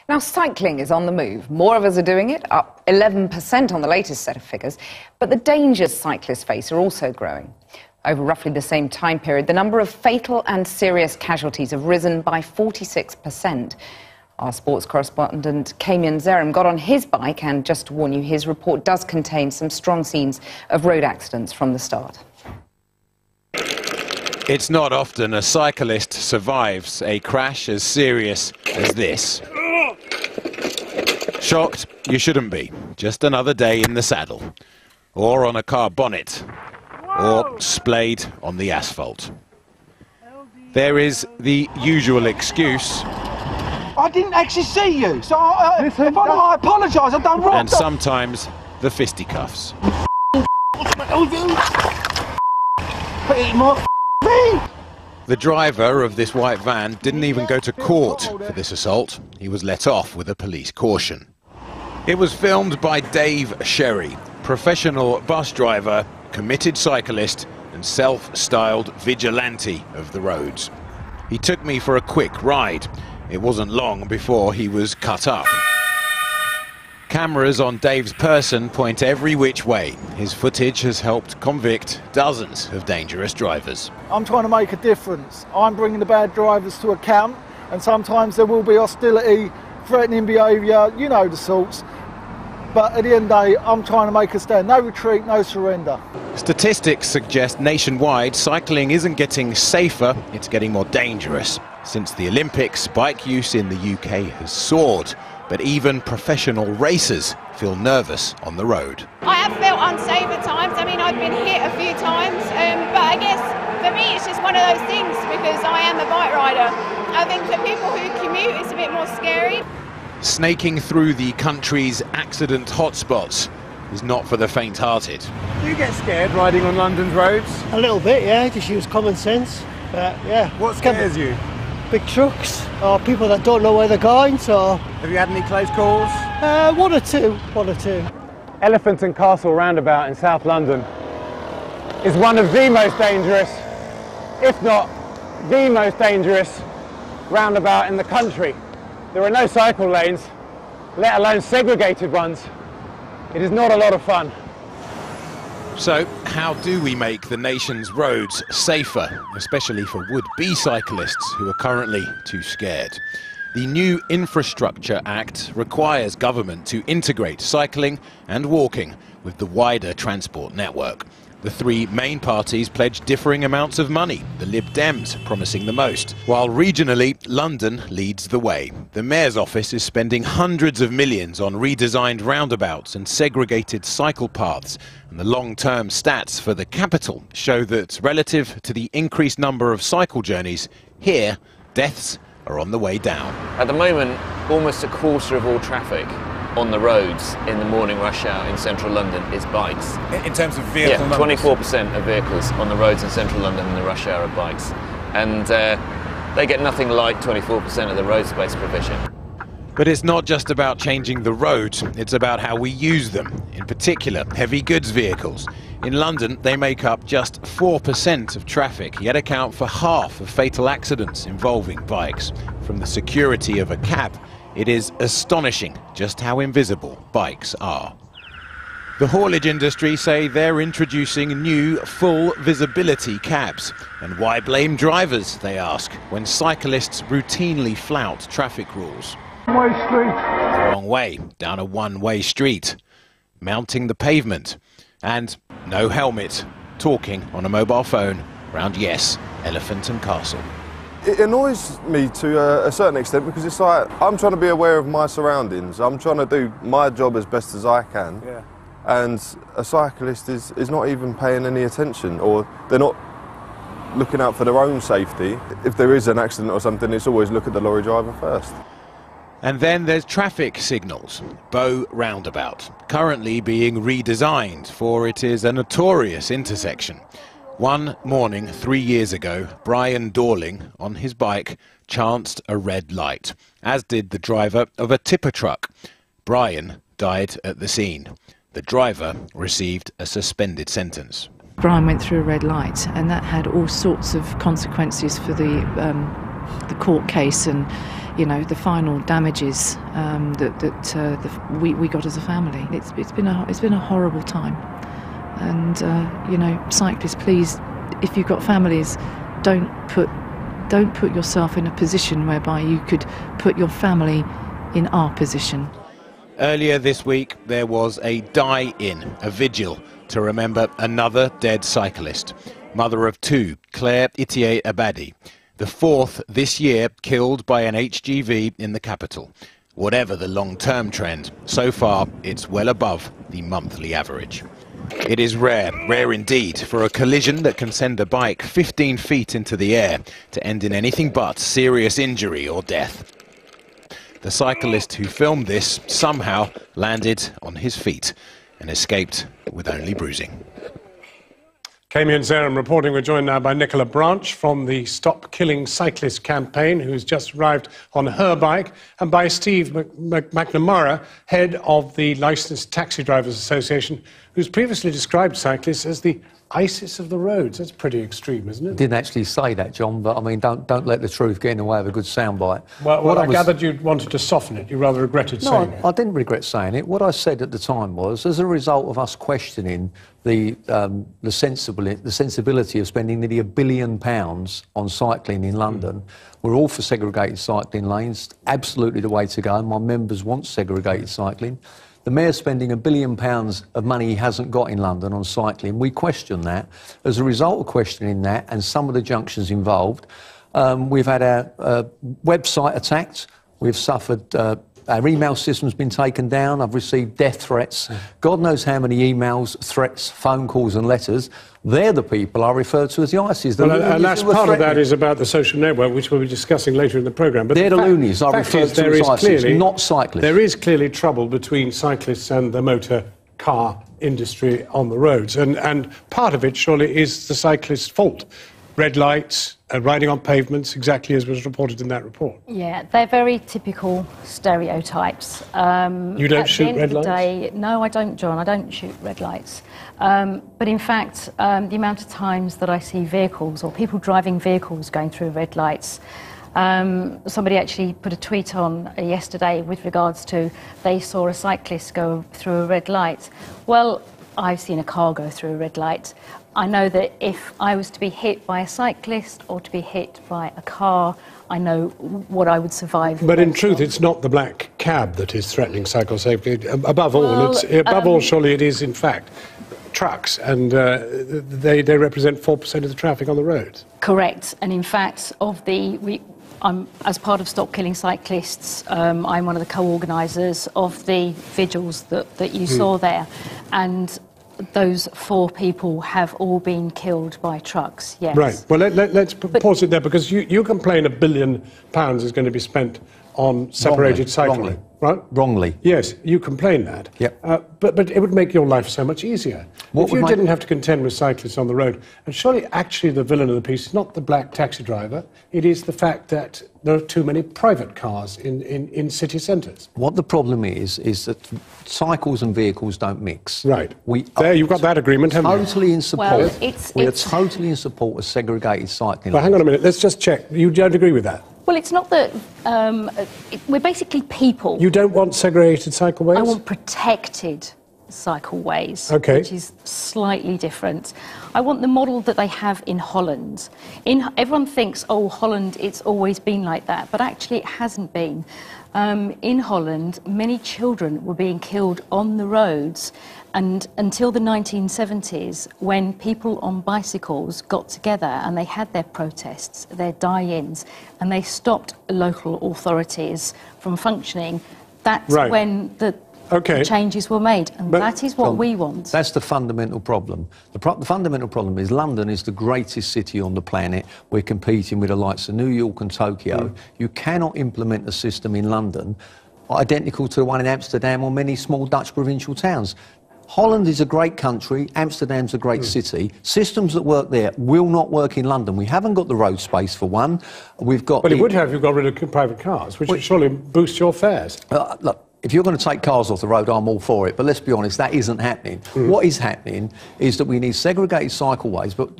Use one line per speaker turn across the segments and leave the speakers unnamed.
Now, cycling is on the move. More of us are doing it, up 11% on the latest set of figures. But the dangers cyclists face are also growing. Over roughly the same time period, the number of fatal and serious casualties have risen by 46%. Our sports correspondent, Kamian Zerim, got on his bike, and just to warn you, his report does contain some strong scenes of road accidents from the start.
It's not often a cyclist survives a crash as serious as this. Shocked? You shouldn't be. Just another day in the saddle, or on a car bonnet, or splayed on the asphalt. There is the usual excuse.
I didn't actually see you, so I apologise, I've done wrong.
And sometimes the fisticuffs. The driver of this white van didn't even go to court for this assault. He was let off with a police caution. It was filmed by Dave Sherry, professional bus driver, committed cyclist and self-styled vigilante of the roads. He took me for a quick ride. It wasn't long before he was cut up. Cameras on Dave's person point every which way. His footage has helped convict dozens of dangerous drivers.
I'm trying to make a difference. I'm bringing the bad drivers to account, and sometimes there will be hostility, threatening behaviour, you know the sorts. But at the end of the day, I'm trying to make a stand. No retreat, no surrender.
Statistics suggest nationwide cycling isn't getting safer, it's getting more dangerous. Since the Olympics, bike use in the UK has soared, but even professional racers feel nervous on the road.
I have felt unsafe at times. I mean, I've been hit a few times, but I guess for me it's just one of those things because I am a bike rider. I think for people who commute it's a bit more scary.
Snaking through the country's accident hotspots is not for the faint-hearted.
Do you get scared riding on London's roads?
A little bit, yeah, just use common sense. But yeah.
What scares you?
Big trucks or people that don't know where they're going. So
have you had any close calls?
One or two.
Elephant and Castle roundabout in South London is one of the most dangerous, if not the most dangerous roundabout in the country. There are no cycle lanes, let alone segregated ones. It is not a lot of fun.
So, how do we make the nation's roads safer, especially for would-be cyclists who are currently too scared? The new Infrastructure Act requires government to integrate cycling and walking with the wider transport network. The three main parties pledge differing amounts of money, the Lib Dems promising the most, while regionally London leads the way. The Mayor's office is spending hundreds of millions on redesigned roundabouts and segregated cycle paths, and the long-term stats for the capital show that relative to the increased number of cycle journeys, here deaths are on the way down.
At the moment, almost a quarter of all traffic on the roads in the morning rush hour in central London is bikes.
In terms of vehicle numbers?
24% of vehicles on the roads in central London in the rush hour are bikes. And they get nothing like 24% of the road space provision.
But it's not just about changing the roads, it's about how we use them, in particular heavy goods vehicles. In London, they make up just 4% of traffic, yet account for half of fatal accidents involving bikes. From the security of a cab, it is astonishing just how invisible bikes are. The haulage industry say they're introducing new full visibility cabs. And why blame drivers, they ask, when cyclists routinely flout traffic rules?
One-way street.
The wrong way, down a one-way street, mounting the pavement, and no helmet, talking on a mobile phone around, yes, Elephant and Castle.
It annoys me to a certain extent because it's like I'm trying to be aware of my surroundings. I'm trying to do my job as best as I can.
Yeah.
And a cyclist is not even paying any attention, or they're not looking out for their own safety. If there is an accident or something, it's always look at the lorry driver first.
And then there's traffic signals. Bow Roundabout, currently being redesigned, for it is a notorious intersection. One morning 3 years ago, Brian Dorling, on his bike, chanced a red light, as did the driver of a tipper truck. Brian died at the scene. The driver received a suspended sentence.
Brian went through a red light, and that had all sorts of consequences for the court case, and you know, the final damages we got as a family. It's been a horrible time, and you know, cyclists, please, if you've got families, don't put yourself in a position whereby you could put your family in our position.
Earlier this week, there was a die-in, a vigil, to remember another dead cyclist. Mother of two, Claire Itier Abadi. The fourth this year killed by an HGV in the capital. Whatever the long-term trend, so far it's well above the monthly average. It is rare indeed, for a collision that can send a bike 15 feet into the air to end in anything but serious injury or death. The cyclist who filmed this somehow landed on his feet and escaped with only bruising.
Kami and Zaram reporting. We're joined now by Nicola Branch from the Stop Killing Cyclists campaign, who's just arrived on her bike, and by Steve McNamara, head of the Licensed Taxi Drivers Association, who's previously described cyclists as the ISIS of the roads. That's pretty extreme, isn't it?
Didn't actually say that, John, but I mean, don't let the truth get in the way of a good soundbite.
Well, I gathered you wanted to soften it. You rather regretted saying it.
No, I didn't regret saying it. What I said at the time was, as a result of us questioning the sensibility of spending nearly £1 billion on cycling in London, we're all for segregated cycling lanes, absolutely the way to go. My members want segregated cycling. The Mayor's spending £1 billion of money he hasn't got in London on cycling. We question that. As a result of questioning that and some of the junctions involved, we've had our website attacked. We've suffered, our email system's been taken down. I've received death threats. God knows how many emails, threats, phone calls and letters. They're the people I refer to as the ISIS.
Well, and that's part of that is about the social network, which we'll be discussing later in the programme. But
they're the loonies I refer to as ISIS, not cyclists.
There is clearly trouble between cyclists and the motor car industry on the roads. And part of it, surely, is the cyclist's fault. Red lights, riding on pavements, exactly as was reported in that report.
Yeah, they're very typical stereotypes.
You don't shoot red lights?
No, I don't, John. I don't shoot red lights. But in fact, the amount of times that I see vehicles or people driving vehicles going through red lights, somebody actually put a tweet on yesterday with regards to they saw a cyclist go through a red light. Well, I've seen a car go through a red light. I know that if I was to be hit by a cyclist or to be hit by a car, I know what I would survive.
But in truth, it's not the black cab that is threatening cycle safety. Above all, surely it is, in fact, trucks, and they represent 4% of the traffic on the roads.
Correct. And in fact, as part of Stop Killing Cyclists, I'm one of the co-organisers of the vigils that you saw there. And those 4 people have all been killed by trucks, yes.
Right. Well, let's pause it there, because you complain £1 billion is going to be spent on separated cycling, right?
Wrongly.
Yes, you complain that.
Yep.
But it would make your life so much easier if you didn't have to contend with cyclists on the road. And surely, actually, the villain of the piece is not the black taxi driver. It is the fact that there are too many private cars in city centres.
What the problem is that cycles and vehicles don't mix.
Right. You've got that agreement, haven't you?
Totally in support. We are totally in support of segregated cycling.
Well, hang on a minute. Let's just check. You don't agree with that?
Well, it's not that we're basically people.
You don't want segregated cycleways?
I want protected cycleways, which is slightly different. I want the model that they have in Holland. Everyone thinks, oh, Holland, it's always been like that, but actually it hasn't been. In Holland, many children were being killed on the roads, and until the 1970s, when people on bicycles got together and they had their protests, their die-ins, and they stopped local authorities from functioning, that's when the changes were made, and that is what we want.
That's the fundamental problem. The fundamental problem is London is the greatest city on the planet. We're competing with the likes of New York and Tokyo. You cannot implement a system in London identical to the one in Amsterdam or many small Dutch provincial towns. Holland is a great country, Amsterdam's a great city. Systems that work there will not work in London. We haven't got the road space for one. We've got...
But it would have if you got rid of private cars, which would surely boost your fares.
Look, if you're going to take cars off the road, I'm all for it. But let's be honest, that isn't happening. What is happening is that we need segregated cycleways. But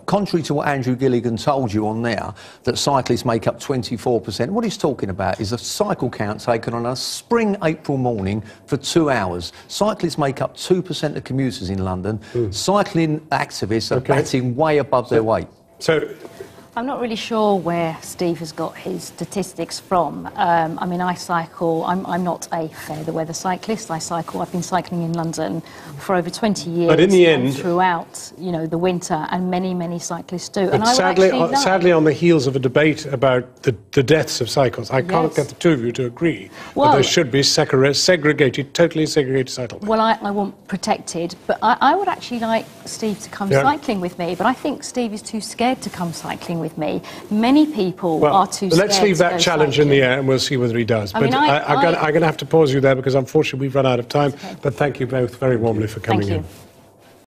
contrary to what Andrew Gilligan told you on there, that cyclists make up 24%, what he's talking about is a cycle count taken on a spring April morning for 2 hours. Cyclists make up 2% of commuters in London. Cycling activists are batting way above their weight.
So
I'm not really sure where Steve has got his statistics from. I mean, I cycle. I'm not a fair-the-weather cyclist. I've been cycling in London for over 20 years.
But in the end,
throughout, you know, the winter, and many cyclists do.
But
and
sadly, on the heels of a debate about the deaths of cycles, I can't get the two of you to agree that there should be totally segregated cycleways.
Well, I want protected, but I would actually like Steve to come cycling with me. But I think Steve is too scared to come cycling with me. Many people are too scared.
Let's leave that challenge in the air and we'll see whether he does. I'm going to have to pause you there because unfortunately we've run out of time. But thank you both very warmly for coming in.